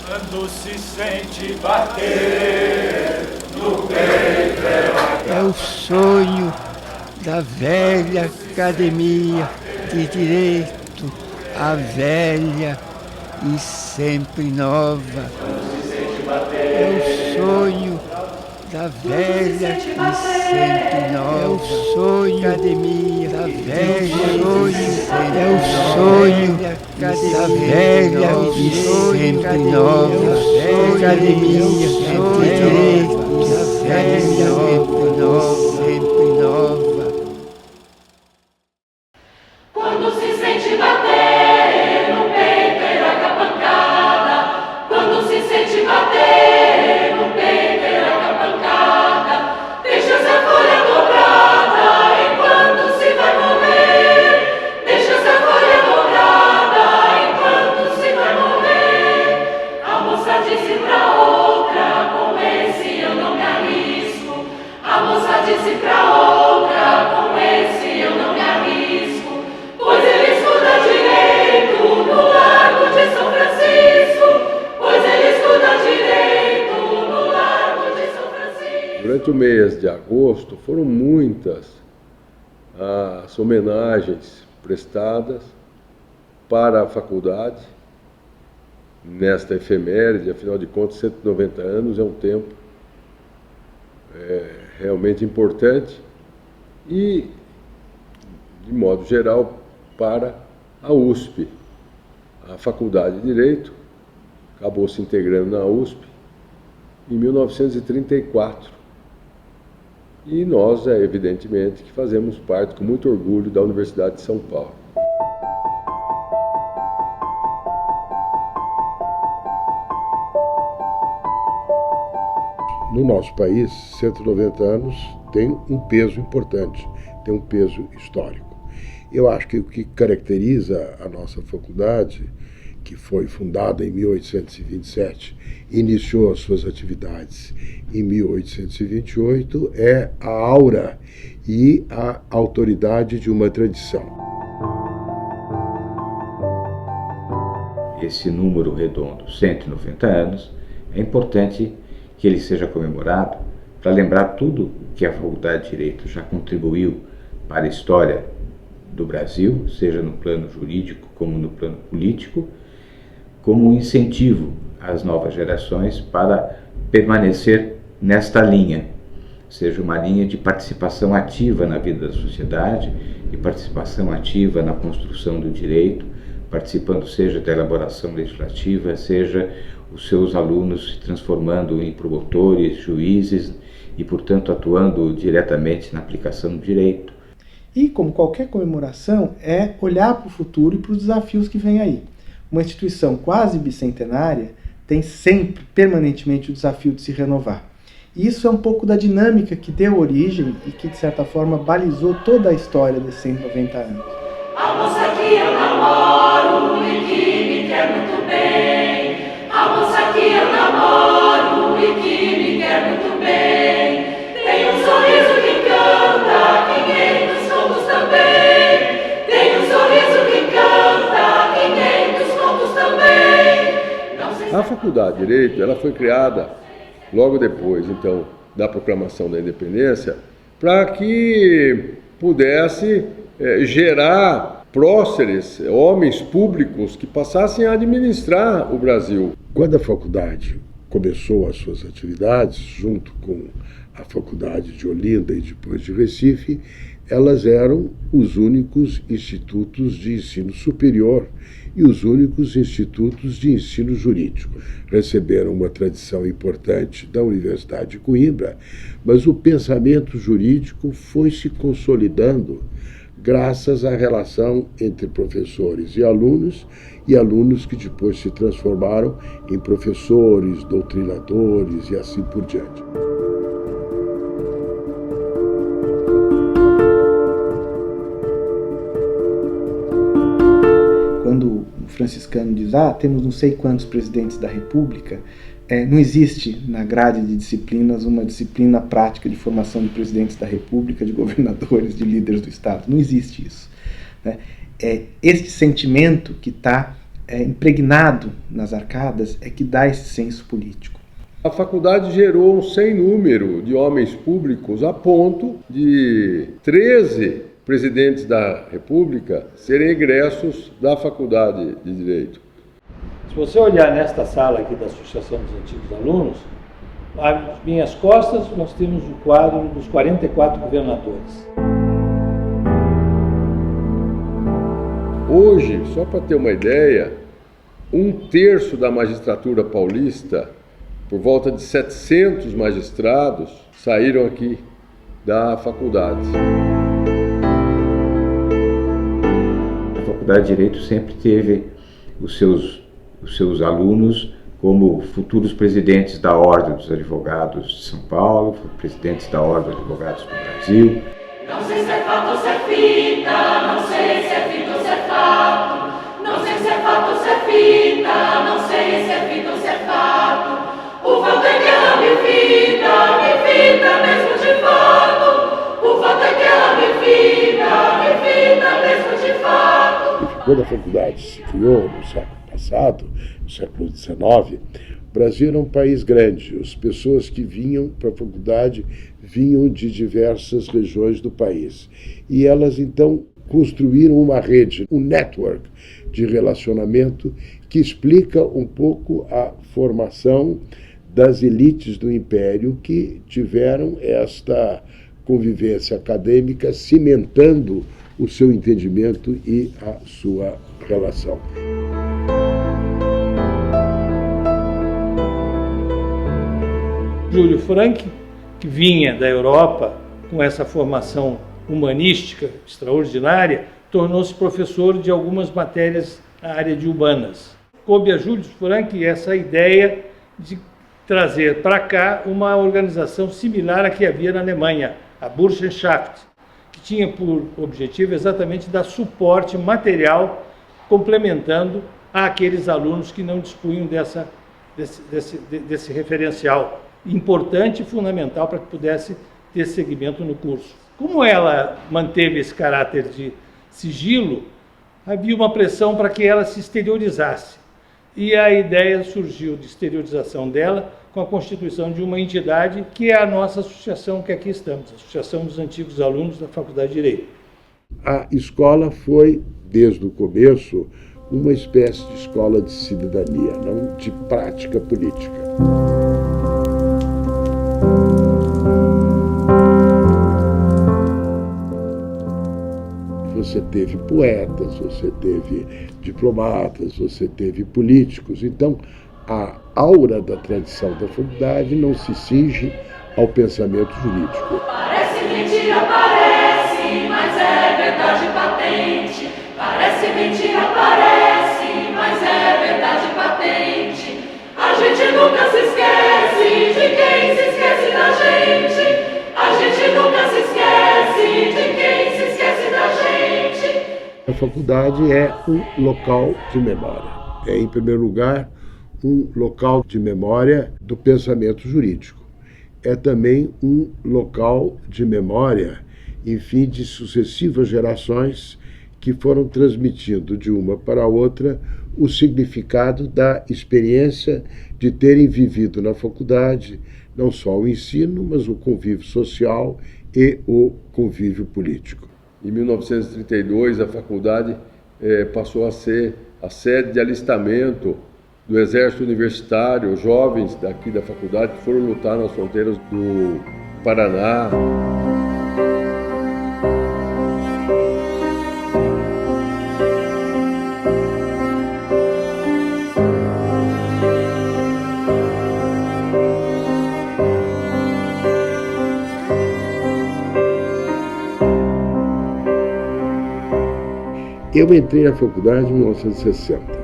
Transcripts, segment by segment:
Quando se sente bater no peito é o sonho da velha Academia de Direito, a velha e sempre nova. É o sonho da velha e sempre nova. É o sonho da Academia da velha, é o sonho da velha e sempre nova. Academia de Direito, a velha sempre nova. Quando se sente bater no peito e larga pancada, quando se sente bater no peito e larga pancada, deixa essa folha dobrada enquanto se vai morrer, deixa essa folha dobrada enquanto se vai morrer. A moça disse pra outra, com esse eu não me arrisco. A moça disse pra outra, com esse eu não me arrisco. Pois ele estuda direito no Largo de São Francisco. Pois ele estuda direito no Largo de São Francisco. Durante o mês de agosto foram muitas as homenagens prestadas para a faculdade nesta efeméride. Afinal de contas, 190 anos é um tempo realmente importante e, de modo geral, para a USP. A Faculdade de Direito acabou se integrando na USP em 1934. E nós, evidentemente, que fazemos parte com muito orgulho da Universidade de São Paulo. No nosso país, 190 anos tem um peso importante, tem um peso histórico. Eu acho que o que caracteriza a nossa faculdade, que foi fundada em 1827, iniciou as suas atividades em 1828, é a aura e a autoridade de uma tradição. Esse número redondo, 190 anos, é importante que ele seja comemorado para lembrar tudo que a Faculdade de Direito já contribuiu para a história do Brasil, seja no plano jurídico como no plano político, como um incentivo às novas gerações para permanecer nesta linha, seja uma linha de participação ativa na vida da sociedade e participação ativa na construção do direito, participando seja da elaboração legislativa, seja os seus alunos se transformando em promotores, juízes e, portanto, atuando diretamente na aplicação do direito. E, como qualquer comemoração, é olhar para o futuro e para os desafios que vêm aí. Uma instituição quase bicentenária tem sempre, permanentemente, o desafio de se renovar. E isso é um pouco da dinâmica que deu origem e que, de certa forma, balizou toda a história desses 190 anos. A moça que eu namoro e que me quer muito bem. A moça que eu namoro e que me quer muito bem. Tem um sorriso que canta 500 contos também. Tem um sorriso que canta 500 contos também. A Faculdade de Direito, ela foi criada logo depois, então, da proclamação da independência, para que pudesse gerar próceres, homens públicos que passassem a administrar o Brasil. Quando a faculdade começou as suas atividades, junto com a Faculdade de Olinda e depois de Recife, elas eram os únicos institutos de ensino superior e os únicos institutos de ensino jurídico. Receberam uma tradição importante da Universidade de Coimbra, mas o pensamento jurídico foi se consolidando graças à relação entre professores e alunos que depois se transformaram em professores, doutrinadores e assim por diante. Quando o franciscano diz, temos não sei quantos presidentes da República, não existe na grade de disciplinas uma disciplina prática de formação de presidentes da República, de governadores, de líderes do Estado. Não existe isso, né? É este sentimento que está impregnado nas arcadas é que dá esse senso político. A faculdade gerou um sem número de homens públicos a ponto de 13 presidentes da República serem egressos da Faculdade de Direito. Se você olhar nesta sala aqui da Associação dos Antigos Alunos, às minhas costas nós temos o quadro dos 44 governadores. Hoje, só para ter uma ideia, 1/3 da magistratura paulista, por volta de 700 magistrados, saíram aqui da faculdade. A Faculdade de Direito sempre teve os seus alunos como futuros presidentes da Ordem dos Advogados de São Paulo, presidentes da Ordem dos Advogados do Brasil. Não sei se é fato ou se é fita, não sei se é fita ou se é fato. Não sei se é fato ou se é fita, não sei se é fita ou se é fato. O fato é que ela me fita mesmo de fato. O fato é que ela me fita mesmo de fato. Quando a faculdade se criou no século passado, no século XIX, o Brasil era um país grande. As pessoas que vinham para a faculdade vinham de diversas regiões do país. E elas, então, construíram uma rede, um network de relacionamento que explica um pouco a formação das elites do Império que tiveram esta convivência acadêmica cimentando o seu entendimento e a sua relação. Júlio Frank, que vinha da Europa com essa formação humanística extraordinária, tornou-se professor de algumas matérias na área de humanas. Coube a Júlio Frank essa ideia de trazer para cá uma organização similar à que havia na Alemanha, a Burschenschaft, que tinha por objetivo exatamente dar suporte material, complementando àqueles alunos que não dispunham desse referencial importante e fundamental para que pudesse ter seguimento no curso. Como ela manteve esse caráter de sigilo, havia uma pressão para que ela se exteriorizasse. E a ideia surgiu de exteriorização dela com a constituição de uma entidade que é a nossa associação que aqui estamos, a Associação dos Antigos Alunos da Faculdade de Direito. A escola foi, desde o começo, uma espécie de escola de cidadania, não de prática política. Você teve poetas, você teve diplomatas, você teve políticos. Então, a aura da tradição da faculdade não se cinge ao pensamento jurídico. Parece mentira, parece, mas é verdade patente. Parece mentira, parece, mas é verdade patente. A gente nunca se esquece de quem se esquece da gente. A gente nunca se esquece de quem se esquece da gente. A faculdade é um local de memória. É, em primeiro lugar, um local de memória do pensamento jurídico. É também um local de memória, enfim, de sucessivas gerações que foram transmitindo de uma para a outra o significado da experiência de terem vivido na faculdade não só o ensino, mas o convívio social e o convívio político. Em 1932, a faculdade passou a ser a sede de alistamento do Exército Universitário, jovens daqui da faculdade que foram lutar nas fronteiras do Paraná. Eu entrei na faculdade em 1960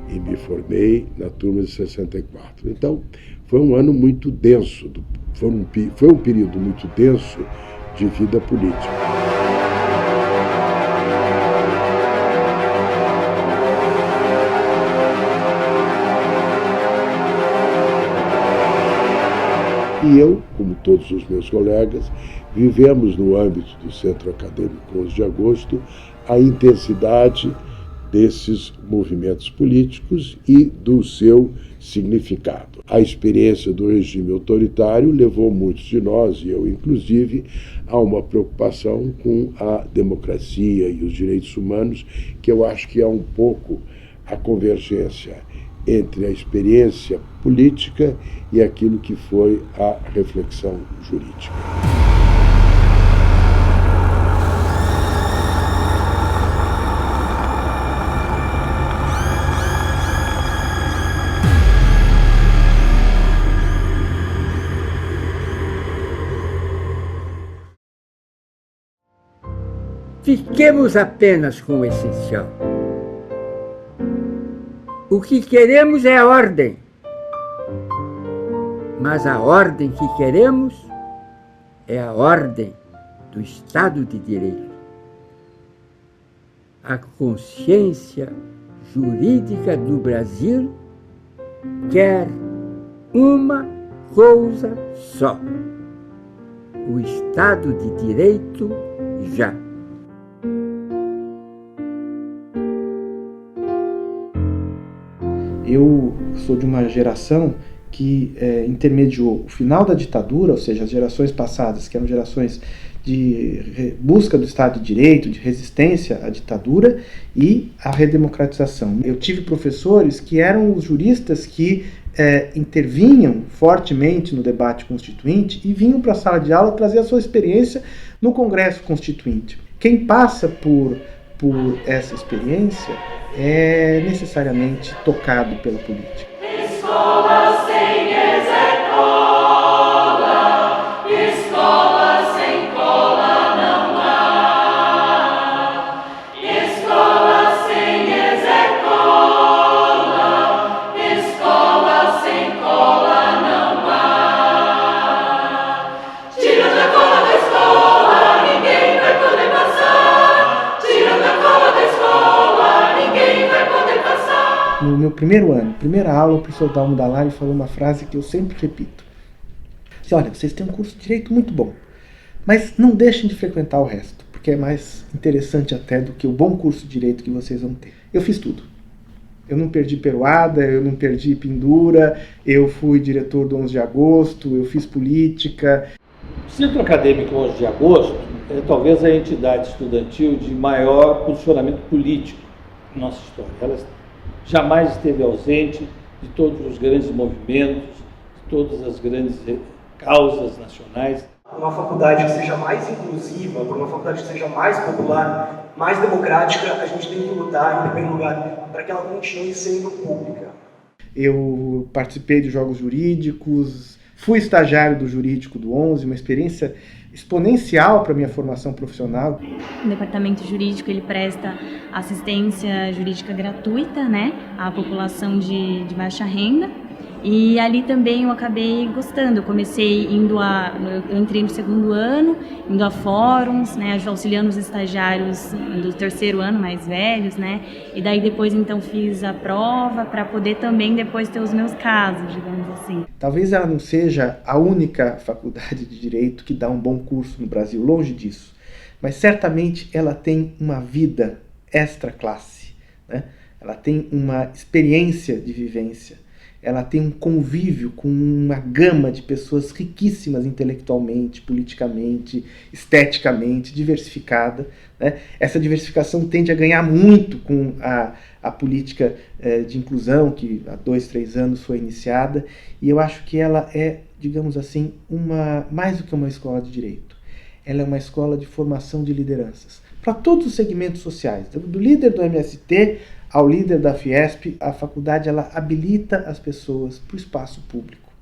e me formei na turma de 64. Então, foi um ano muito denso, foi um período muito denso de vida política. E eu, como todos os meus colegas, vivemos no âmbito do Centro Acadêmico 11 de Agosto a intensidade desses movimentos políticos e do seu significado. A experiência do regime autoritário levou muitos de nós, e eu inclusive, a uma preocupação com a democracia e os direitos humanos, que eu acho que é um pouco a convergência entre a experiência política e aquilo que foi a reflexão jurídica. Fiquemos apenas com o essencial. O que queremos é a ordem, mas a ordem que queremos é a ordem do Estado de Direito. A consciência jurídica do Brasil quer uma coisa só: o Estado de Direito já. Eu sou de uma geração que intermediou o final da ditadura, ou seja, as gerações passadas, que eram gerações de busca do Estado de Direito, de resistência à ditadura, e a redemocratização. Eu tive professores que eram os juristas que intervinham fortemente no debate constituinte e vinham para a sala de aula trazer a sua experiência no Congresso Constituinte. Quem passa por essa experiência é necessariamente tocado pela política. Escola sem escola, escola sem cola não há. Escola sem escola, escola sem cola não há. Tirando a cola da escola, ninguém vai poder passar. Tirando a cola da escola, ninguém vai poder passar. No meu primeiro ano, primeira aula, o professor Dalmo Dallari falou uma frase que eu sempre repito. Disse, olha, vocês têm um curso de Direito muito bom, mas não deixem de frequentar o resto, porque é mais interessante até do que o bom curso de Direito que vocês vão ter. Eu fiz tudo. Eu não perdi peroada, eu não perdi pendura, eu fui diretor do 11 de agosto, eu fiz política. O Centro Acadêmico 11 de Agosto é talvez a entidade estudantil de maior posicionamento político na nossa história. Ela jamais esteve ausente de todos os grandes movimentos, de todas as grandes causas nacionais. Para uma faculdade que seja mais inclusiva, para uma faculdade que seja mais popular, mais democrática, a gente tem que lutar, em primeiro lugar, para que ela continue sendo pública. Eu participei de jogos jurídicos, fui estagiário do jurídico do 11, uma experiência exponencial para a minha formação profissional. O departamento jurídico ele presta assistência jurídica gratuita, né, à população de baixa renda. E ali também eu acabei gostando. Eu comecei eu entrei no segundo ano, indo a fóruns, né, auxiliando os estagiários do terceiro ano mais velhos, né, e daí depois então fiz a prova para poder também depois ter os meus casos, digamos assim. Talvez ela não seja a única faculdade de Direito que dá um bom curso no Brasil, longe disso, mas certamente ela tem uma vida extra classe, né? Ela tem uma experiência de vivência. Ela tem um convívio com uma gama de pessoas riquíssimas intelectualmente, politicamente, esteticamente, diversificada, né? Essa diversificação tende a ganhar muito com a política de inclusão que há 2, 3 anos foi iniciada, e eu acho que ela é, digamos assim, mais do que uma escola de direito. Ela é uma escola de formação de lideranças, para todos os segmentos sociais, do líder do MST ao líder da Fiesp. A faculdade ela habilita as pessoas para o espaço público,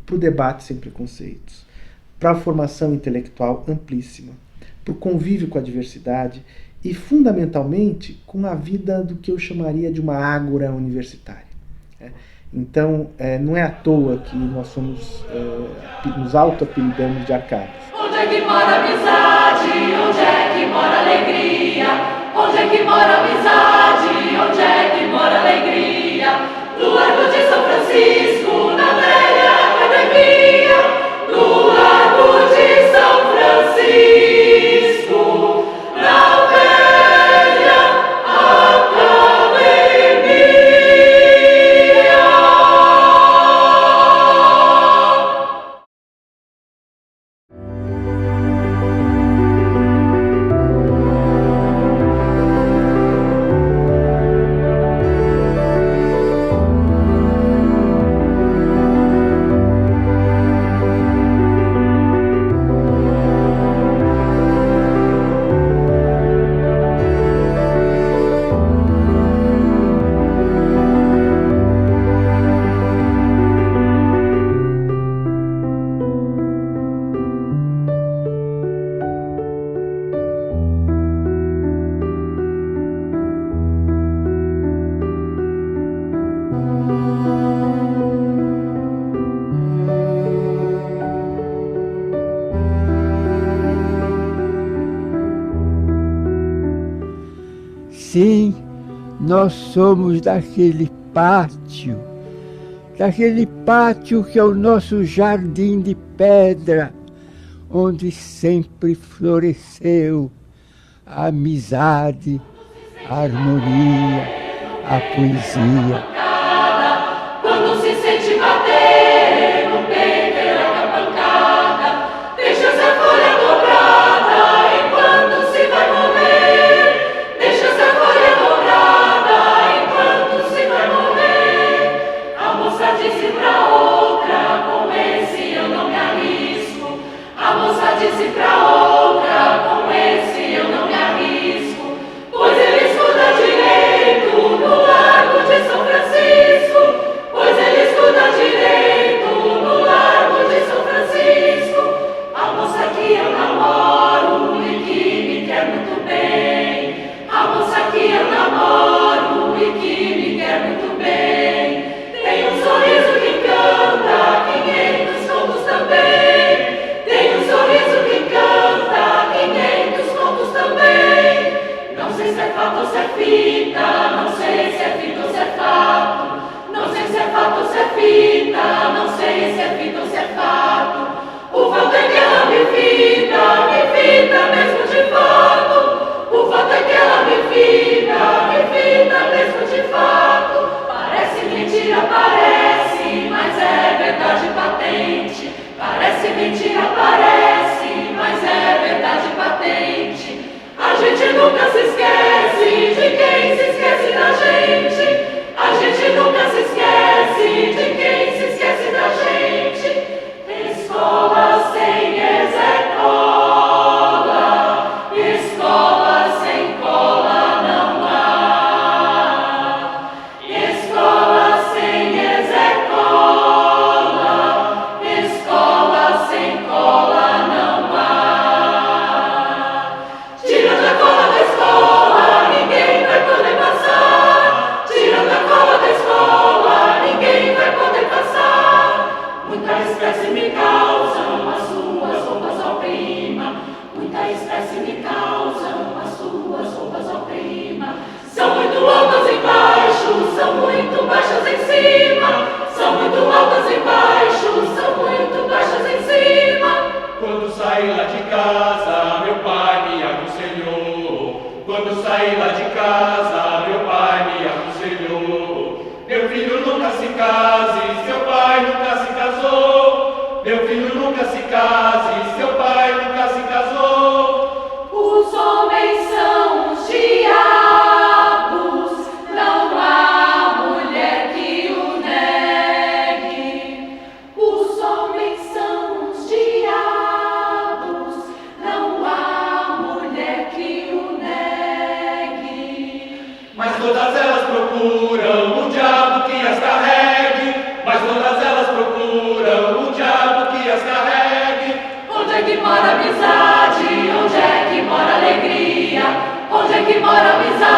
para o debate sem preconceitos, para a formação intelectual amplíssima, para o convívio com a diversidade e, fundamentalmente, com a vida do que eu chamaria de uma ágora universitária. Então, não é à toa que nós nos auto-apelidamos de arcadas. Onde é que mora a amizade? Onde é que mora a alegria? Onde é que mora a amizade? Onde é que mora a alegria? No Largo de São Francisco, na velha academia. No Largo de São Francisco, na velha academia. Sim, nós somos daquele pátio que é o nosso jardim de pedra, onde sempre floresceu a amizade, a harmonia, a poesia. Quando se sente bater no peito a pancada, deixa essa folha dobrada enquanto se vai morrer. Deixa essa folha dobrada enquanto se vai morrer. A moça disse pra outra, com esse eu não me arrisco. A moça disse pra outra, com esse eu não me arrisco. Pois ele estuda direito no Largo de São Francisco. Pois ele estuda direito no Largo de São Francisco. A moça que eu namoro e que me quer muito bem. A moça que eu namoro e que me quer muito bem. Tem um sorriso que canta 500 contos também. Tem um sorriso que canta 500 contos também. Não sei se é fato ou se é fita, não sei se é fita ou se é fato. Não sei se é fato ou se é fita, não sei se é fita ou se é fato. O fato é que ela me fita mesmo de fato. O fato é que ela me fita mesmo de fato. Parece mentira, parece, mas é verdade patente. Parece mentira, parece, mas é verdade patente. A gente nunca se esquece de quem se esquece da gente. A gente nunca se esquece de quem se esquece da gente. Escola sem cola, escola sem cola não há. Escola sem cola, escola sem cola não há. Tirando a cola da escola, ninguém vai poder passar. Tirando a cola da escola, ninguém vai poder passar. Muita espécie me causam as suas roupas ao prima. Muita espécie me causam as suas roupas ao prima. São muito altas embaixo, são muito baixas em cima. São muito altas embaixo, são muito baixas em cima. Quando saí lá de casa, meu pai me aconselhou. Quando saí lá de casa, meu pai me aconselhou. Meu filho nunca se case, seu pai nunca se casou. Meu filho nunca se case, seu pai nunca se casou. Os homens são os diabos, não há mulher que o negue. Os homens são os diabos, não há mulher que o negue. Mas todas elas procuram o diabo que as carregue. Mas todas elas procuram o diabo que as carregue. Onde é que mora a amizade? Onde é que mora a alegria? Onde é que mora a amizade?